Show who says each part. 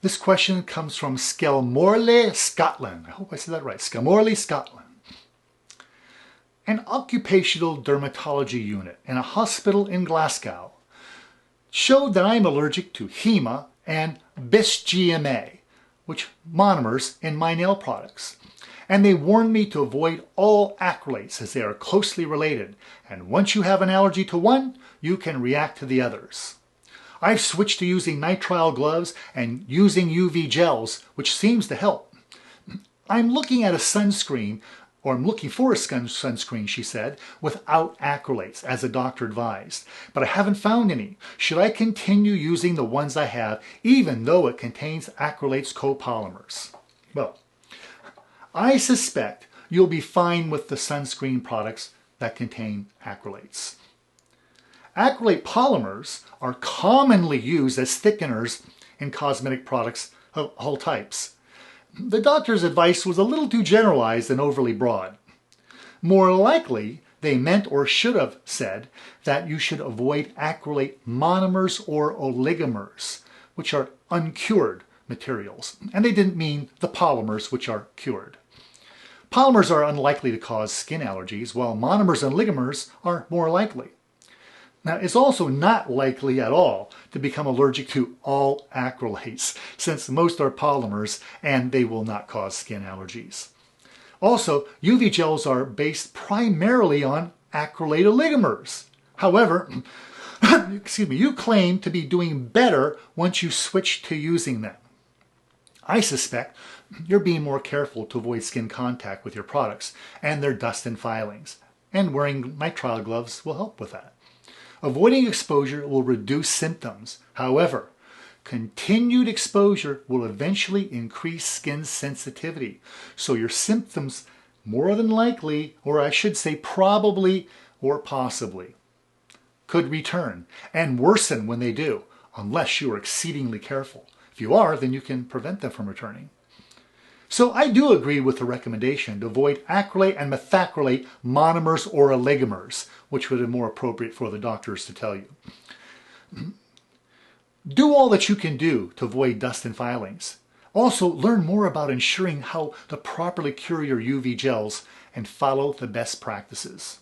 Speaker 1: This question comes from Skelmorley, Scotland. I hope I said that right. Skelmorley, Scotland. An occupational dermatology unit in a hospital in Glasgow showed that I'm allergic to HEMA and Bis-GMA, which monomers in my nail products. And they warned me to avoid all acrylates as they are closely related. And once you have an allergy to one, you can react to the others. I've switched to using nitrile gloves and using UV gels, which seems to help. I'm looking at a sunscreen, or I'm looking for a sunscreen, she said, without acrylates, as the doctor advised. But I haven't found any. Should I continue using the ones I have, even though it contains acrylates copolymers? Well, I suspect you'll be fine with the sunscreen products that contain acrylates. Acrylate polymers are commonly used as thickeners in cosmetic products of all types. The doctor's advice was a little too generalized and overly broad. More likely, they meant or should have said that you should avoid acrylate monomers or oligomers, which are uncured materials. And they didn't mean the polymers, which are cured. Polymers are unlikely to cause skin allergies, while monomers and oligomers are more likely. Now, it's also not likely at all to become allergic to all acrylates, since most are polymers and they will not cause skin allergies. Also, UV gels are based primarily on acrylate oligomers. However, you claim to be doing better once you switch to using them. I suspect you're being more careful to avoid skin contact with your products and their dust and filings, and wearing nitrile gloves will help with that. Avoiding exposure will reduce symptoms. However, continued exposure will eventually increase skin sensitivity. So your symptoms more than likely, or I should say probably or possibly, could return and worsen when they do, unless you are exceedingly careful. If you are, then you can prevent them from returning. So I do agree with the recommendation to avoid acrylate and methacrylate monomers or oligomers, which would be more appropriate for the doctors to tell you. Do all that you can do to avoid dust and filings. Also, learn more about ensuring how to properly cure your UV gels and follow the best practices.